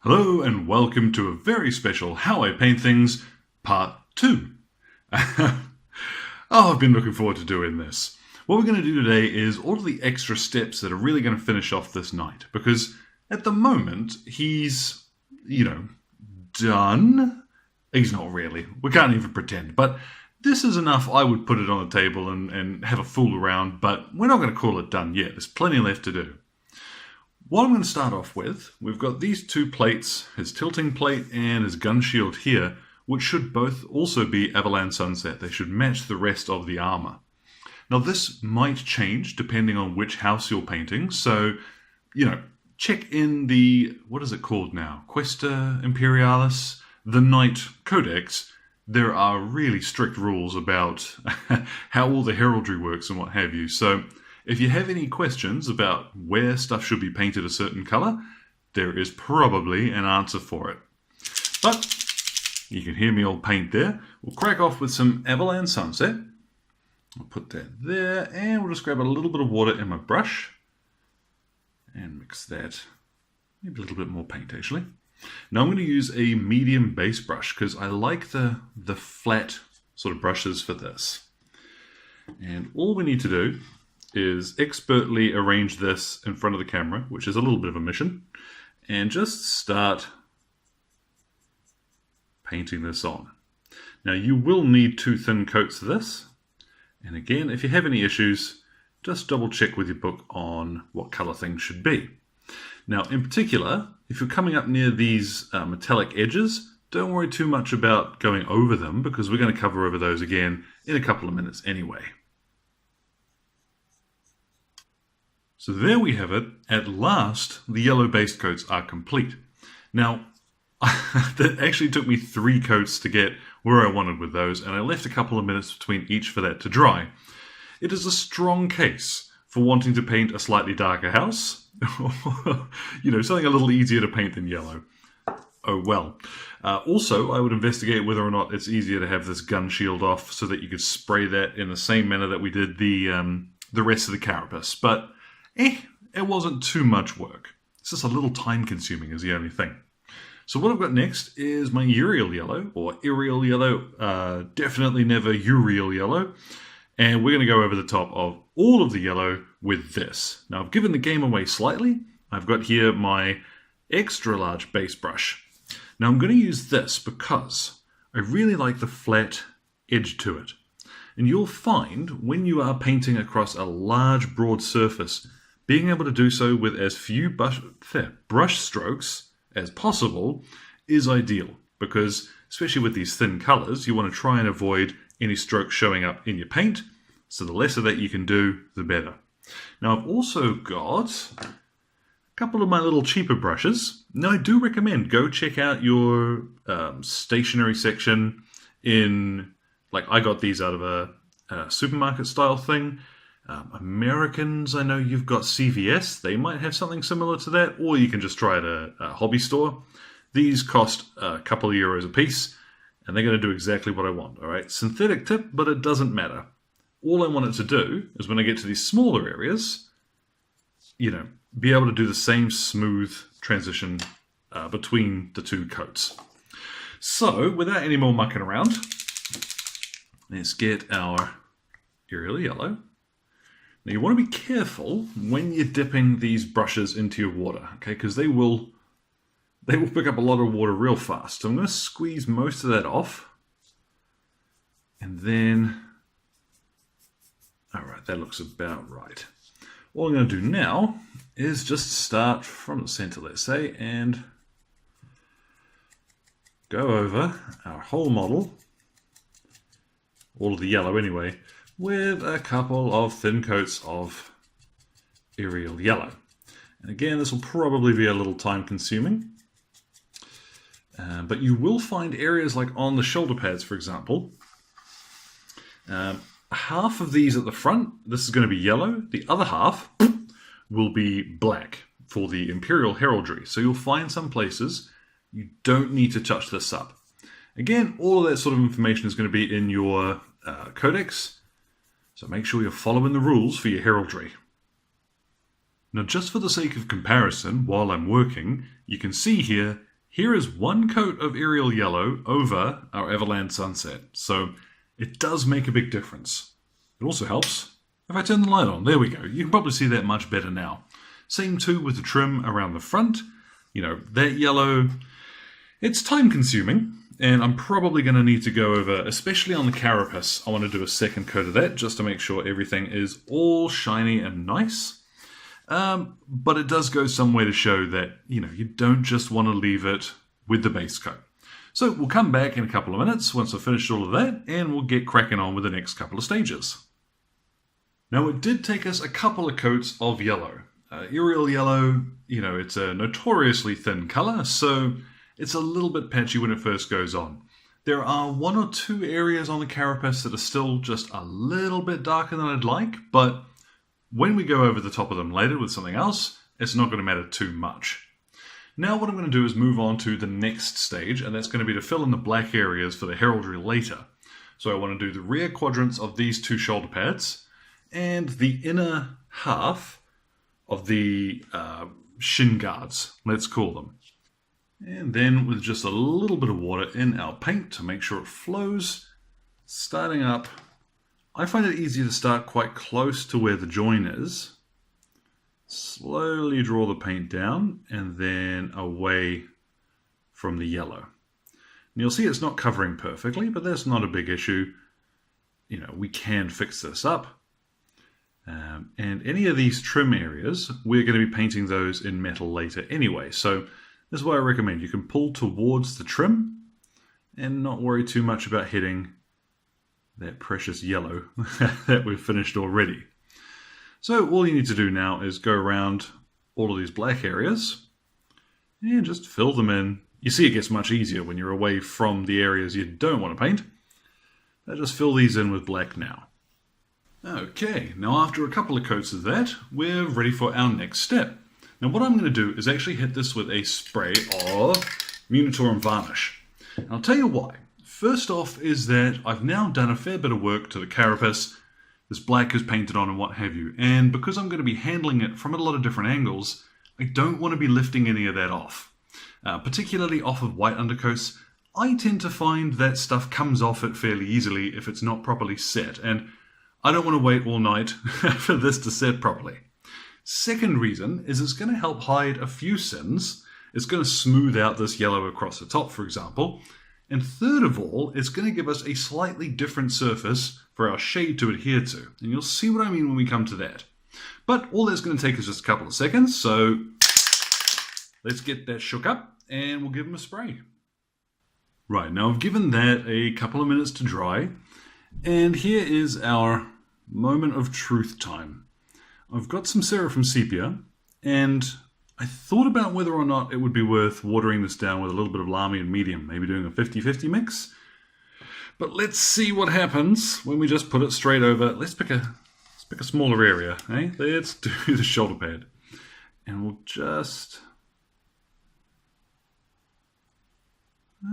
Hello and welcome to a very special How I Paint Things Part 2. I've been looking forward to doing this. What we're going to do today is all of the extra steps that are really going to finish off this knight, because at the moment he's, done. He's not really. We can't even pretend, but this is enough. I would put it on the table and have a fool around, but we're not going to call it done yet. There's plenty left to do. What I'm going to start off with, we've got these two plates, his tilting plate and his gun shield here, which should both also be Avalanche Sunset. They should match the rest of the armor. Now this might change depending on which house you're painting, so, check in the, what is it called now? Questa Imperialis? The Knight Codex. There are really strict rules about how all the heraldry works and what have you, so if you have any questions about where stuff should be painted a certain color, there is probably an answer for it. But you can hear me all paint there. We'll crack off with some Avalanche Sunset. I'll put that there, and we'll just grab a little bit of water in my brush and mix that. Maybe a little bit more paint actually. Now I'm going to use a medium base brush because I like the flat sort of brushes for this. And all we need to do is expertly arrange this in front of the camera, which is a little bit of a mission, and just start painting this on. Now you will need 2 thin coats of this, and again, if you have any issues, just double check with your book on what color things should be. Now in particular, if you're coming up near these metallic edges, don't worry too much about going over them because we're going to cover over those again in a couple of minutes anyway. So there we have it. At last, the yellow base coats are complete. Now, that actually took me 3 coats to get where I wanted with those, and I left a couple of minutes between each for that to dry. It is a strong case for wanting to paint a slightly darker house. Something a little easier to paint than yellow. Oh well. Also, I would investigate whether or not it's easier to have this gun shield off so that you could spray that in the same manner that we did the rest of the carapace. But it wasn't too much work. It's just a little time consuming is the only thing. So what I've got next is my Uriel yellow, or Iriel yellow, definitely never Uriel yellow. And we're going to go over the top of all of the yellow with this. Now I've given the game away slightly. I've got here my extra large base brush. Now I'm going to use this because I really like the flat edge to it. And you'll find when you are painting across a large broad surface, being able to do so with as few brush strokes as possible is ideal, because especially with these thin colors, you want to try and avoid any strokes showing up in your paint, so the less of that you can do, the better. Now I've also got a couple of my little cheaper brushes. Now I do recommend go check out your stationery section in, like I got these out of a supermarket style thing. Americans, I know you've got CVS. They might have something similar to that, or you can just try at a hobby store. These cost a couple of euros a piece, and they're going to do exactly what I want. All right, synthetic tip, but it doesn't matter. All I want it to do is when I get to these smaller areas, be able to do the same smooth transition between the 2 coats. So, without any more mucking around, let's get our Iriel yellow. Now you want to be careful when you're dipping these brushes into your water, okay? Because they will pick up a lot of water real fast. So I'm going to squeeze most of that off. And then, all right, that looks about right. All I'm going to do now is just start from the center, let's say, and go over our whole model, all of the yellow anyway, with a couple of thin coats of Iriel yellow. And again, this will probably be a little time consuming, but you will find areas like on the shoulder pads, for example. Half of these at the front, this is going to be yellow. The other half will be black for the Imperial heraldry. So you'll find some places you don't need to touch this up. Again, all of that sort of information is going to be in your codex. So make sure you're following the rules for your heraldry. Now just for the sake of comparison, while I'm working, you can see here here is one coat of Imperial Yellow over our Everland Sunset. So it does make a big difference. It also helps if I turn the light on. There we go. You can probably see that much better now. Same too with the trim around the front. You know, that yellow, it's time consuming. And I'm probably going to need to go over, especially on the carapace, I want to do a second coat of that just to make sure everything is all shiny and nice. But it does go some way to show that, you know, you don't just want to leave it with the base coat. So we'll come back in a couple of minutes once I've finished all of that, and we'll get cracking on with the next couple of stages. Now it did take us a couple of coats of yellow. Imperial Yellow, you know, it's a notoriously thin colour, so it's a little bit patchy when it first goes on. There are one or two areas on the carapace that are still just a little bit darker than I'd like, but when we go over the top of them later with something else, it's not going to matter too much. Now what I'm going to do is move on to the next stage, and that's going to be to fill in the black areas for the heraldry later. So I want to do the rear quadrants of these two shoulder pads, and the inner half of the shin guards, let's call them. And then with just a little bit of water in our paint to make sure it flows, starting up, I find it easier to start quite close to where the join is. Slowly draw the paint down and then away from the yellow. And you'll see it's not covering perfectly, but that's not a big issue. You know, we can fix this up. And any of these trim areas, we're going to be painting those in metal later anyway. So this is why I recommend you can pull towards the trim and not worry too much about hitting that precious yellow that we've finished already. So all you need to do now is go around all of these black areas and just fill them in. You see it gets much easier when you're away from the areas you don't want to paint. Just fill these in with black now. Okay, now after a couple of coats of that, we're ready for our next step. Now what I'm going to do is actually hit this with a spray of Munitorum Varnish. And I'll tell you why. First off is that I've now done a fair bit of work to the carapace. This black is painted on and what have you. And because I'm going to be handling it from a lot of different angles, I don't want to be lifting any of that off. Particularly off of white undercoats, I tend to find that stuff comes off it fairly easily if it's not properly set. And I don't want to wait all night for this to set properly. Second reason is it's going to help hide a few sins. It's going to smooth out this yellow across the top, for example. And third of all, it's going to give us a slightly different surface for our shade to adhere to. And you'll see what I mean when we come to that. But all that's going to take is just a couple of seconds, so let's get that shook up and we'll give them a spray. Right, now I've given that a couple of minutes to dry, and here is our moment of truth time. I've got some Seraphim Sepia, and I thought about whether or not it would be worth watering this down with a little bit of Lamy and medium, maybe doing a 50-50 mix. But let's see what happens when we just put it straight over. Let's pick a smaller area, eh? Let's do the shoulder pad. And we'll just...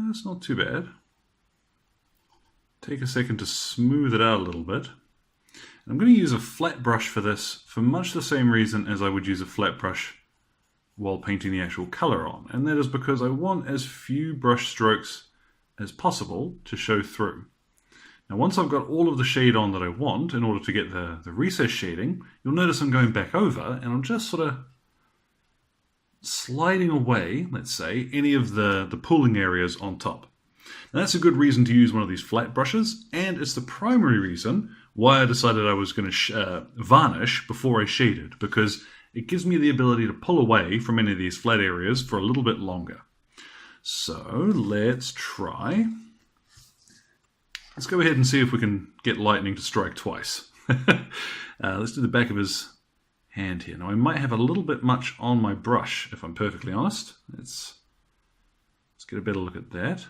That's not too bad. Take a second to smooth it out a little bit. I'm going to use a flat brush for this for much the same reason as I would use a flat brush while painting the actual colour on. And that is because I want as few brush strokes as possible to show through. Now once I've got all of the shade on that I want in order to get the recess shading, you'll notice I'm going back over and I'm just sort of sliding away, let's say, any of the pooling areas on top. Now that's a good reason to use one of these flat brushes, and it's the primary reason why I decided I was going to varnish before I shaded, because it gives me the ability to pull away from any of these flat areas for a little bit longer. So let's try. Let's go ahead and see if we can get lightning to strike twice. Let's do the back of his hand here. Now I might have a little bit much on my brush, if I'm perfectly honest. Let's get a better look at that.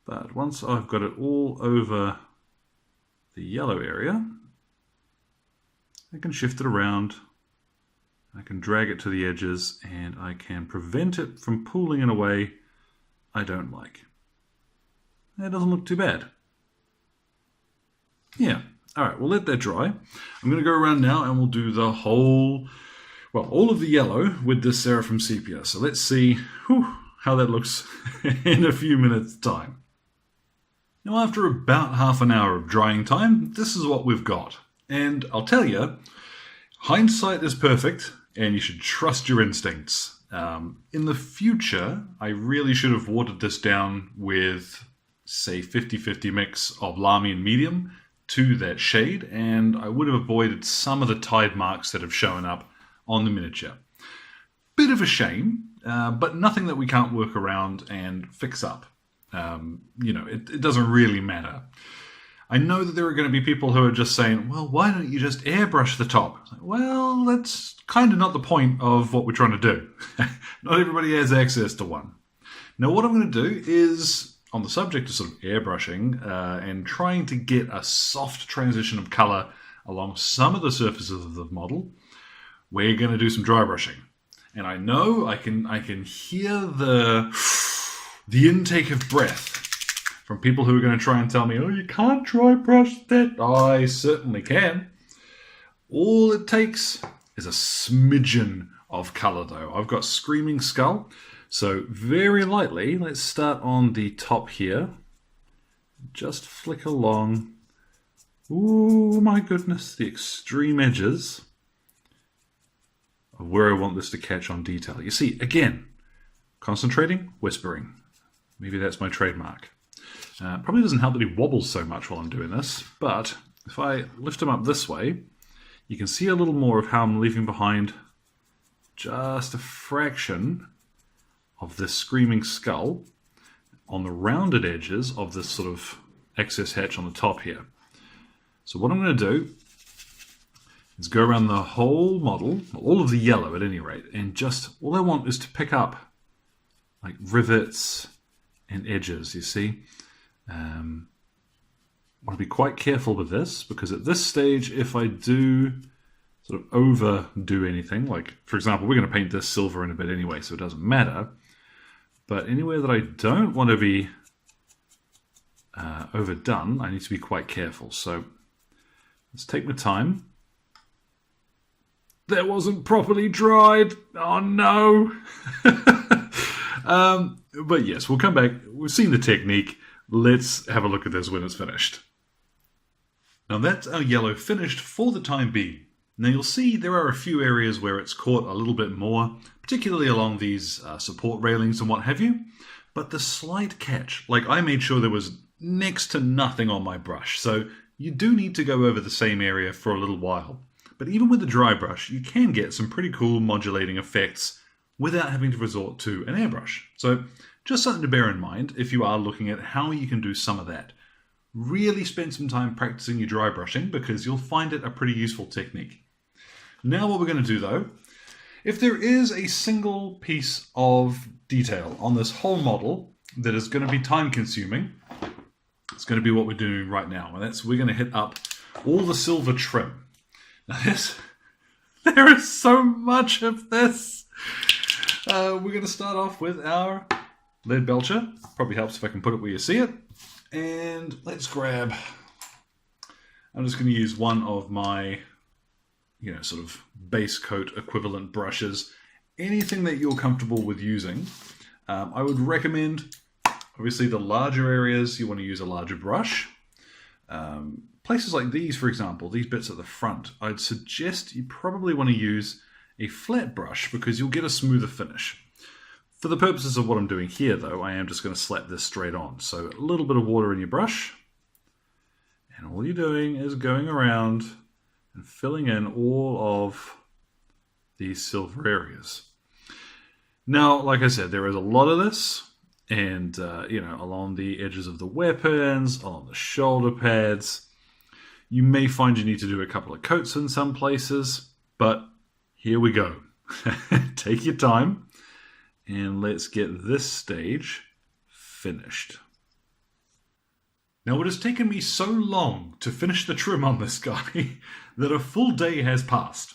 But once I've got it all over the yellow area, I can shift it around, I can drag it to the edges, and I can prevent it from pooling in a way I don't like. That doesn't look too bad. Yeah. Alright, we'll let that dry. I'm going to go around now and we'll do the whole Well, all of the yellow with this Seraphim Sepia. So let's see how that looks in a few minutes' time. Now, after about half an hour of drying time, this is what we've got. And I'll tell you, hindsight is perfect, and you should trust your instincts. In the future, I really should have watered this down with, say, 50-50 mix of Lamy and medium to that shade, and I would have avoided some of the tide marks that have shown up on the miniature. Bit of a shame, but nothing that we can't work around and fix up. It doesn't really matter. I know that there are going to be people who are just saying, well, why don't you just airbrush the top? Well, that's kind of not the point of what we're trying to do. Not everybody has access to one. Now, what I'm going to do is, on the subject of sort of airbrushing and trying to get a soft transition of color along some of the surfaces of the model, we're going to do some dry brushing. And I know I can hear the intake of breath from people who are going to try and tell me, oh, you can't dry brush that. I certainly can. All it takes is a smidgen of color, though. I've got Screaming Skull. So very lightly, let's start on the top here. Just flick along. Oh my goodness, the extreme edges of where I want this to catch on detail. You see, again, concentrating, whispering. Maybe that's my trademark. Probably doesn't help that he wobbles so much while I'm doing this, but if I lift him up this way, you can see a little more of how I'm leaving behind just a fraction of this Screaming Skull on the rounded edges of this sort of excess hatch on the top here. So what I'm going to do is go around the whole model, all of the yellow at any rate, and just all I want is to pick up like rivets and edges, you see. I want to be quite careful with this, because at this stage, if I do sort of overdo anything, like, for example, we're going to paint this silver in a bit anyway, so it doesn't matter, but anywhere that I don't want to be overdone, I need to be quite careful. So let's take my time. That wasn't properly dried. Oh, no. But yes, we'll come back. We've seen the technique. Let's have a look at this when it's finished. Now that's our yellow finished for the time being. Now you'll see there are a few areas where it's caught a little bit more, particularly along these support railings and what have you. But the slight catch, like I made sure there was next to nothing on my brush. So you do need to go over the same area for a little while. But even with the dry brush, you can get some pretty cool modulating effects without having to resort to an airbrush. So just something to bear in mind if you are looking at how you can do some of that. Really spend some time practicing your dry brushing, because you'll find it a pretty useful technique. Now what we're going to do though, if there is a single piece of detail on this whole model that is going to be time consuming, it's going to be what we're doing right now. And that's, we're going to hit up all the silver trim. Now there is so much of this. We're going to start off with our lead belcher. Probably helps if I can put it where you see it. And let's grab, I'm just going to use one of my, sort of base coat equivalent brushes. Anything that you're comfortable with using. I would recommend, obviously the larger areas, you want to use a larger brush. Places like these, for example, these bits at the front, I'd suggest you probably want to use a flat brush, because you'll get a smoother finish. For the purposes of what I'm doing here, though, I am just going to slap this straight on. So a little bit of water in your brush, and all you're doing is going around and filling in all of these silver areas. Now, like I said, there is a lot of this, and along the edges of the weapons, along the shoulder pads. You may find you need to do a couple of coats in some places, but here we go. Take your time, and let's get this stage finished. Now, it has taken me so long to finish the trim on this guy that a full day has passed.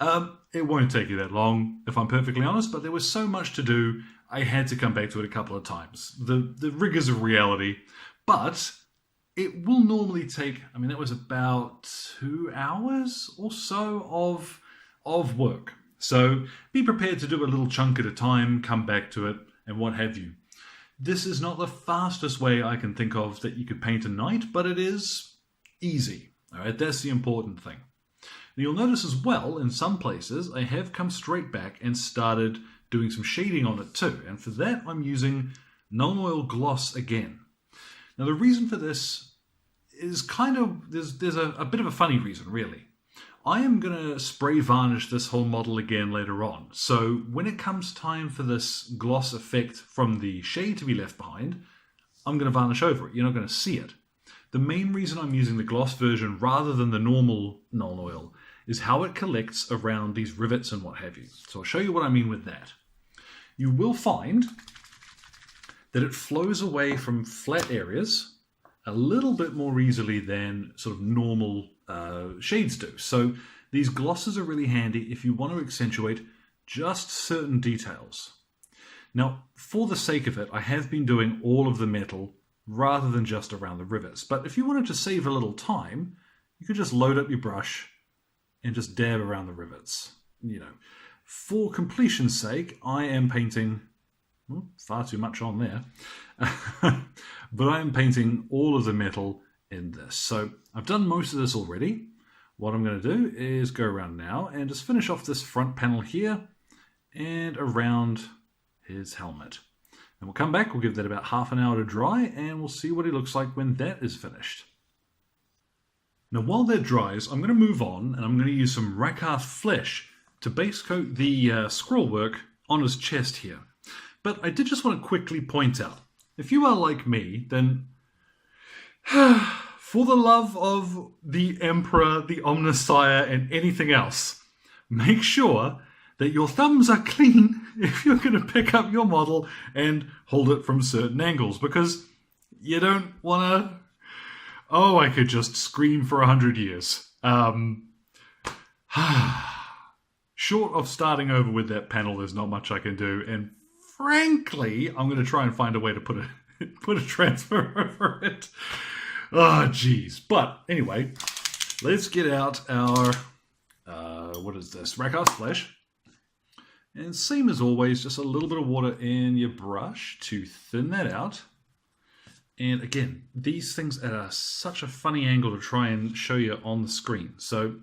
It won't take you that long, if I'm perfectly honest, but there was so much to do, I had to come back to it a couple of times. The rigors of reality, but it will normally take, it was about 2 hours or so of work. So be prepared to do a little chunk at a time, come back to it, and what have you. This is not the fastest way I can think of that you could paint a knight, but it is easy. All right, that's the important thing. Now you'll notice as well, in some places, I have come straight back and started doing some shading on it too. And for that, I'm using non-oil gloss again. Now the reason for this is kind of, there's a bit of a funny reason, really. I am going to spray varnish this whole model again later on. So when it comes time for this gloss effect from the shade to be left behind, I'm going to varnish over it. You're not going to see it. The main reason I'm using the gloss version rather than the normal non-oil is how it collects around these rivets and what have you. So I'll show you what I mean with that. You will find that it flows away from flat areas a little bit more easily than sort of normal shades do. So these glosses are really handy if you want to accentuate just certain details. Now, for the sake of it, I have been doing all of the metal rather than just around the rivets. But if you wanted to save a little time, you could just load up your brush and just dab around the rivets. You know, for completion's sake, I am painting far too much on there, but I am painting all of the metal in this. So I've done most of this already. What I'm going to do is go around now and just finish off this front panel here and around his helmet. And we'll come back, we'll give that about half an hour to dry, and we'll see what he looks like when that is finished. Now while that dries, I'm going to move on and I'm going to use some Rakarth flesh to base coat the scrollwork on his chest here. But I did just want to quickly point out, if you are like me, then for the love of the Emperor, the Omnissiah, and anything else, make sure that your thumbs are clean if you're going to pick up your model and hold it from certain angles, because you don't want to... Oh, I could just scream for 100 years. Short of starting over with that panel, there's not much I can do, and frankly, I'm going to try and find a way to put a transfer over it. Oh, geez. But anyway, let's get out our, what is this? Rakarth flesh. And same as always, just a little bit of water in your brush to thin that out. And again, these things are such a funny angle to try and show you on the screen. So,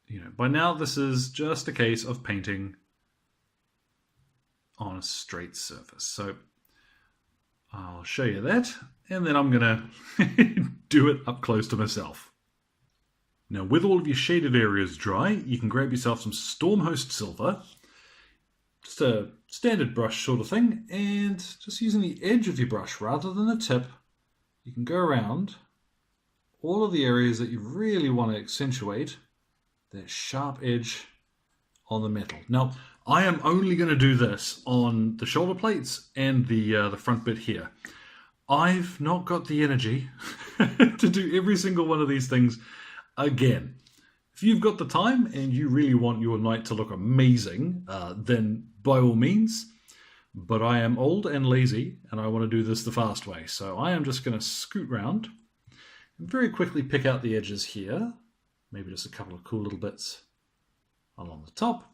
you know, by now this is just a case of painting on a straight surface. So I'll show you that, and then I'm going to do it up close to myself. Now, with all of your shaded areas dry, you can grab yourself some Stormhost Silver, just a standard brush sort of thing, and just using the edge of your brush rather than the tip, you can go around all of the areas that you really want to accentuate that sharp edge on the metal. Now, I am only going to do this on the shoulder plates and the front bit here. I've not got the energy to do every single one of these things again. If you've got the time and you really want your knight to look amazing, then by all means. But I am old and lazy, and I want to do this the fast way. So I am just going to scoot round and very quickly pick out the edges here. Maybe just a couple of cool little bits along the top.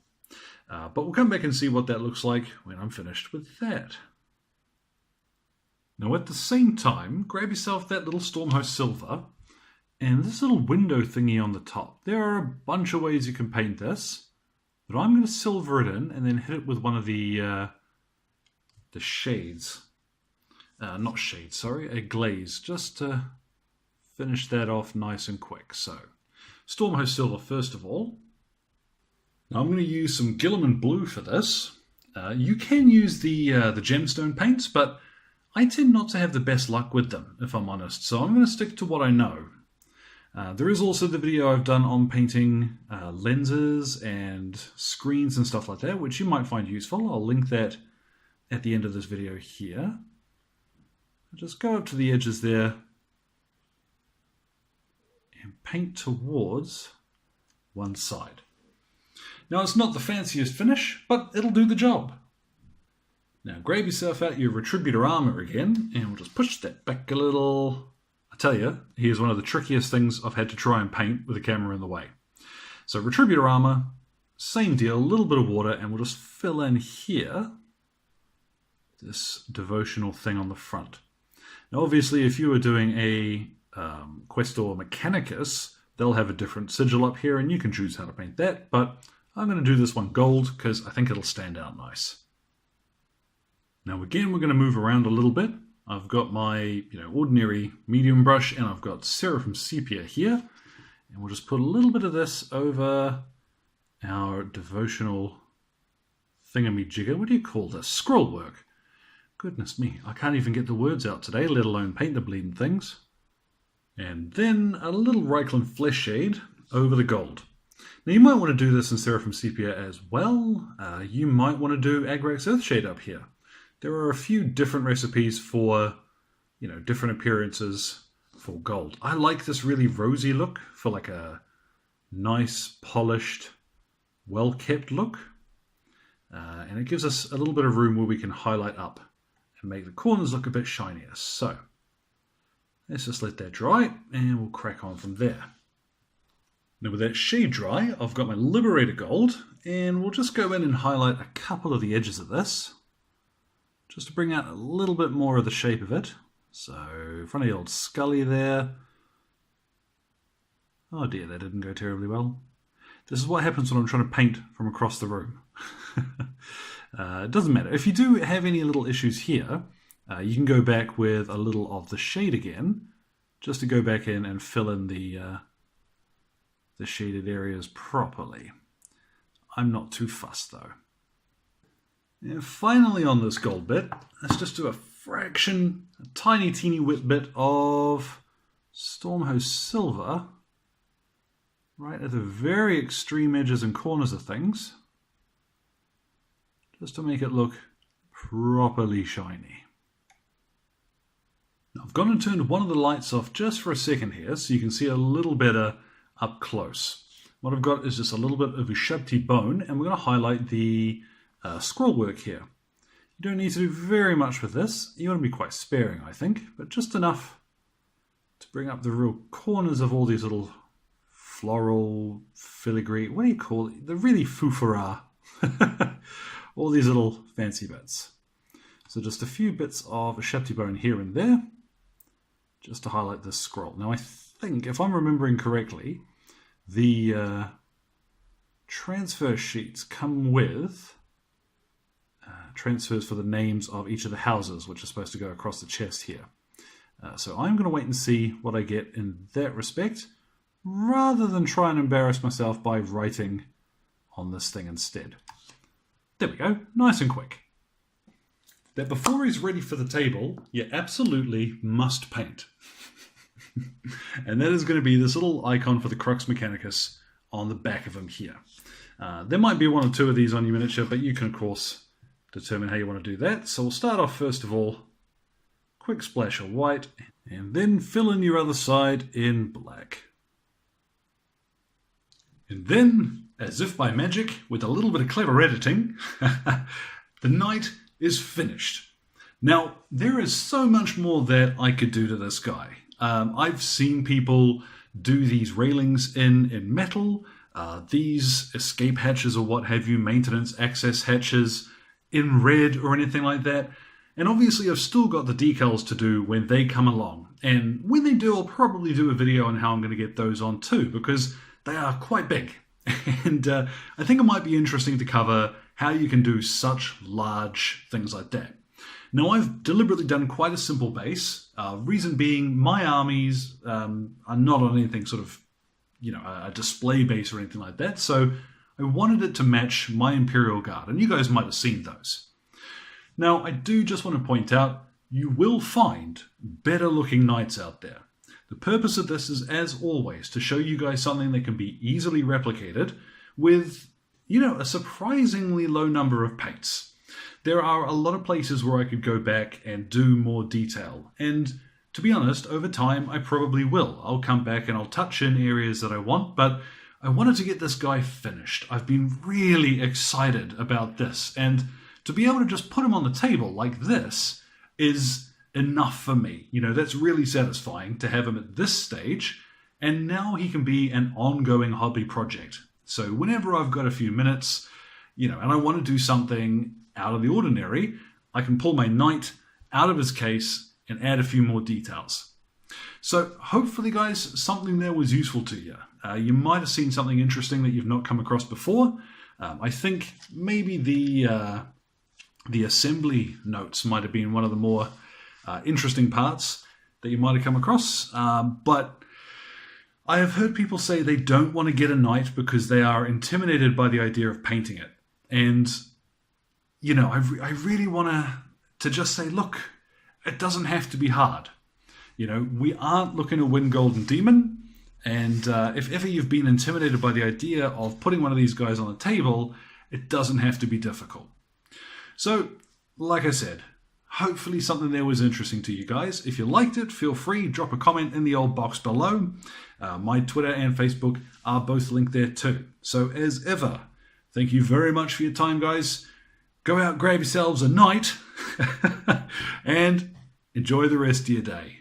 But we'll come back and see what that looks like when I'm finished with that. Now at the same time, grab yourself that little Stormhost Silver and this little window thingy on the top. There are a bunch of ways you can paint this, but I'm going to silver it in and then hit it with one of the shades. Not shades, sorry, a glaze, just to finish that off nice and quick. So, Stormhost Silver first of all. Now I'm going to use some Guilliman Blue for this. You can use the gemstone paints, but I tend not to have the best luck with them, if I'm honest. So I'm going to stick to what I know. There is also the video I've done on painting lenses and screens and stuff like that, which you might find useful. I'll link that at the end of this video here. Just go up to the edges there and paint towards one side. Now it's not the fanciest finish, but it'll do the job. Now grab yourself out your Retributor armor again, and we'll just push that back a little. I tell you, here's one of the trickiest things I've had to try and paint with the camera in the way. So Retributor armor, same deal, a little bit of water, and we'll just fill in here this devotional thing on the front. Now, obviously, if you were doing a Questor Mechanicus, they'll have a different sigil up here, and you can choose how to paint that, but I'm going to do this one gold because I think it'll stand out nice. Now, again, we're going to move around a little bit. I've got my ordinary medium brush, and I've got Seraphim Sepia here, and we'll just put a little bit of this over our devotional thingamajigger. What do you call this? Scrollwork. Goodness me, I can't even get the words out today, let alone paint the bleeding things. And then a little Reikland Flesh Shade over the gold. Now you might want to do this in Seraphim Sepia as well. You might want to do Agrax Earthshade up here. There are a few different recipes for, different appearances for gold. I like this really rosy look for like a nice, polished, well-kept look. And it gives us a little bit of room where we can highlight up and make the corners look a bit shinier. So let's just let that dry and we'll crack on from there. Now with that shade dry, I've got my Liberator Gold, and we'll just go in and highlight a couple of the edges of this just to bring out a little bit more of the shape of it. So in front of the old Scully there. Oh dear, that didn't go terribly well. This is what happens when I'm trying to paint from across the room. It doesn't matter. If you do have any little issues here, you can go back with a little of the shade again, just to go back in and fill in the shaded areas properly. I'm not too fussed though. And finally on this gold bit, let's just do a fraction, a tiny teeny bit of Stormhost Silver, right at the very extreme edges and corners of things, just to make it look properly shiny. Now I've gone and turned one of the lights off just for a second here so you can see a little better up close. What I've got is just a little bit of Ushabti bone, and we're going to highlight the scrollwork here. You don't need to do very much with this. You want to be quite sparing, I think, but just enough to bring up the real corners of all these little floral, filigree, what do you call it? The really foufara. All these little fancy bits. So just a few bits of Ushabti bone here and there, just to highlight this scroll. Now I think, if I'm remembering correctly, the transfer sheets come with transfers for the names of each of the houses, which are supposed to go across the chest here. So I'm going to wait and see what I get in that respect, rather than try and embarrass myself by writing on this thing instead. There we go, nice and quick. That before he's ready for the table, you absolutely must paint. And that is going to be this little icon for the Crux Mechanicus on the back of him here. There might be one or two of these on your miniature, but you can of course determine how you want to do that. So we'll start off first of all, quick splash of white, and then fill in your other side in black. And then, as if by magic, with a little bit of clever editing, the knight is finished. Now, there is so much more that I could do to this guy. I've seen people do these railings in metal, these escape hatches or what have you, maintenance access hatches in red or anything like that. And obviously I've still got the decals to do when they come along. And when they do, I'll probably do a video on how I'm going to get those on too, because they are quite big. And I think it might be interesting to cover how you can do such large things like that. Now, I've deliberately done quite a simple base. Reason being, my armies are not on anything sort of, a display base or anything like that. So I wanted it to match my Imperial Guard, and you guys might have seen those. Now, I do just want to point out, you will find better looking knights out there. The purpose of this is, as always, to show you guys something that can be easily replicated with, a surprisingly low number of paints. There are a lot of places where I could go back and do more detail. And to be honest, over time, I probably will. I'll come back and I'll touch in areas that I want, but I wanted to get this guy finished. I've been really excited about this. And to be able to just put him on the table like this is enough for me. That's really satisfying to have him at this stage. And now he can be an ongoing hobby project. So whenever I've got a few minutes, and I want to do something out of the ordinary, I can pull my knight out of his case and add a few more details. So hopefully, guys, something there was useful to you. You might have seen something interesting that you've not come across before. I think maybe the assembly notes might have been one of the more interesting parts that you might have come across. But I have heard people say they don't want to get a knight because they are intimidated by the idea of painting it. And, I really want to just say, look, it doesn't have to be hard. We aren't looking to win Golden Demon. And if ever you've been intimidated by the idea of putting one of these guys on the table, it doesn't have to be difficult. So, like I said, hopefully something there was interesting to you guys. If you liked it, feel free, drop a comment in the old box below. My Twitter and Facebook are both linked there too. So as ever, thank you very much for your time, guys. Go out, grab yourselves a knight, and enjoy the rest of your day.